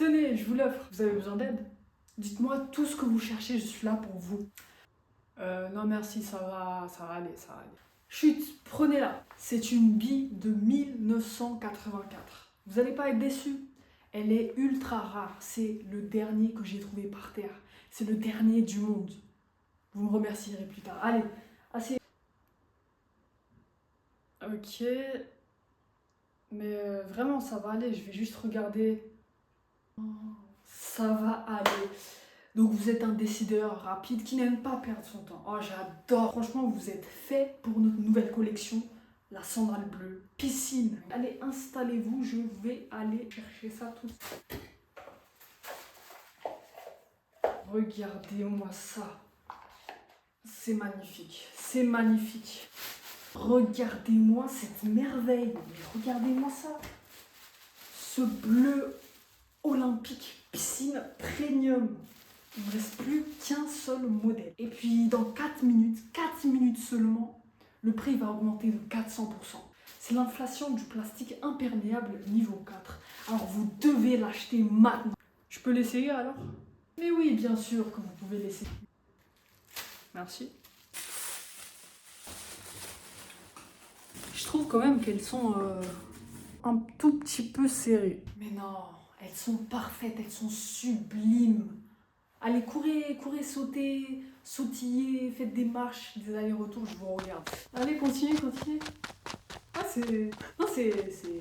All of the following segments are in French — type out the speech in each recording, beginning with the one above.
Tenez, je vous l'offre. Vous avez besoin d'aide? Dites-moi tout ce que vous cherchez, je suis là pour vous. Non merci, ça va aller, ça va aller. Chut, prenez-la. C'est une bille de 1984. Vous n'allez pas être déçus. Elle est ultra rare. C'est le dernier que j'ai trouvé par terre. C'est le dernier du monde. Vous me remercierez plus tard. Allez, asseyez. Ok. Mais vraiment, ça va aller. Je vais juste regarder. Oh, ça va aller. Donc vous êtes un décideur rapide qui n'aime pas perdre son temps. Oh, j'adore. Franchement, vous êtes fait pour notre nouvelle collection, la sandale bleue. Piscine. Allez, installez-vous. Je vais aller chercher ça tout de suite. Regardez-moi ça. C'est magnifique. C'est magnifique. Regardez-moi cette merveille. Regardez-moi ça. Ce bleu olympique, piscine premium. Il ne me reste plus qu'un seul modèle. Et puis dans 4 minutes seulement, le prix va augmenter de 400%. C'est l'inflation du plastique imperméable niveau 4. Alors vous devez l'acheter maintenant. Je peux l'essayer alors? Mais oui, bien sûr que vous pouvez l'essayer. Merci. Je trouve quand même qu'elles sont un tout petit peu serrées. Mais non, elles sont parfaites, elles sont sublimes. Allez, courez, sautez, sautillez, faites des marches, des allers-retours, je vous regarde. Allez, continuez. Ah, c'est... Non,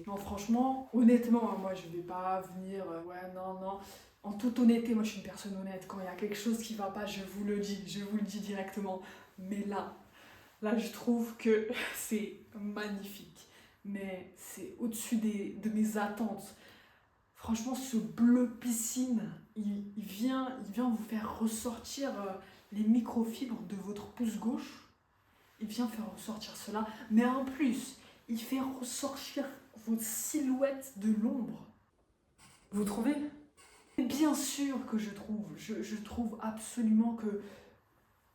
Non, franchement, honnêtement, moi, je vais pas venir... Ouais, non. En toute honnêteté, moi, je suis une personne honnête. Quand il y a quelque chose qui va pas, je vous le dis directement. Mais là, je trouve que c'est magnifique. Mais c'est au-dessus de mes attentes. Franchement, ce bleu piscine, il vient vous faire ressortir les microfibres de votre pouce gauche. Il vient faire ressortir cela. Mais en plus, il fait ressortir votre silhouette de l'ombre. Vous trouvez? Bien sûr que je trouve. Je trouve absolument que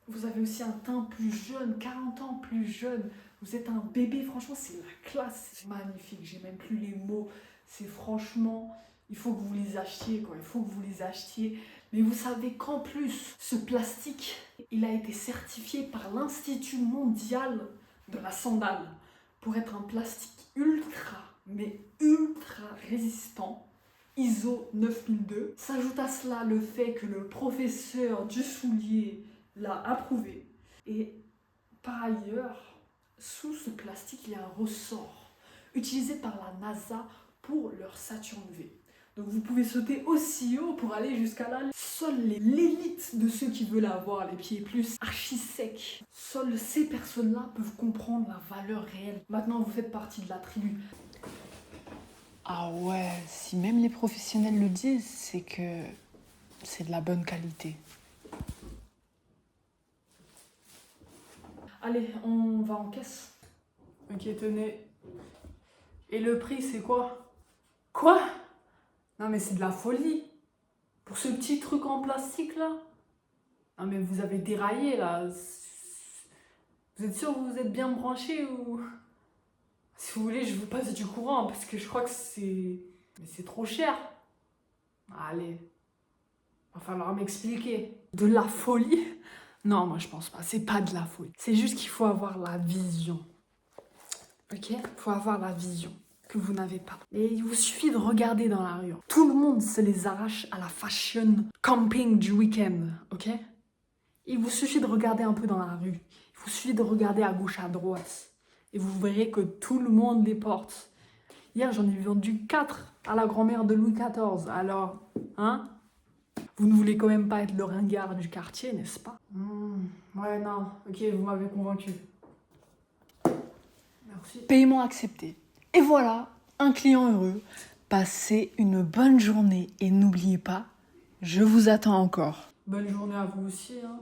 vous avez aussi un teint plus jeune, 40 ans plus jeune. Vous êtes un bébé. Franchement, c'est la classe. C'est magnifique. J'ai même plus les mots. C'est franchement... Il faut que vous les achetiez, quoi. Il faut que vous les achetiez. Mais vous savez qu'en plus, ce plastique, il a été certifié par l'Institut mondial de la sandale pour être un plastique ultra, mais ultra résistant, ISO 9002. S'ajoute à cela le fait que le professeur du soulier l'a approuvé. Et par ailleurs, sous ce plastique, il y a un ressort utilisé par la NASA pour leur Saturne V. Donc vous pouvez sauter aussi haut pour aller jusqu'à là. Seule l'élite de ceux qui veulent avoir les pieds plus archi secs, seules ces personnes-là peuvent comprendre la valeur réelle. Maintenant, vous faites partie de la tribu. Ah ouais, si même les professionnels le disent, c'est que c'est de la bonne qualité. Allez, on va en caisse. Ok, tenez. Et le prix, c'est quoi? Quoi? Non mais c'est de la folie. Pour ce petit truc en plastique là. Non mais vous avez déraillé là. Vous êtes sûr que vous êtes bien branché ou... Si vous voulez, je vous passe du courant parce que je crois que c'est... Mais c'est trop cher. Allez. Va falloir m'expliquer. De la folie? Non, moi je pense pas. C'est pas de la folie. C'est juste qu'il faut avoir la vision. Ok? Il faut avoir la vision que vous n'avez pas. Et il vous suffit de regarder dans la rue. Tout le monde se les arrache à la fashion camping du week-end, ok? Il vous suffit de regarder un peu dans la rue. Il vous suffit de regarder à gauche, à droite. Et vous verrez que tout le monde les porte. Hier, j'en ai vendu 4 à la grand-mère de Louis XIV. Alors, hein? Vous ne voulez quand même pas être le ringard du quartier, n'est-ce pas? Ouais, non. Ok, vous m'avez convaincu. Merci. Paiement accepté. Et voilà, un client heureux. Passez une bonne journée et n'oubliez pas, je vous attends encore. Bonne journée à vous aussi, hein.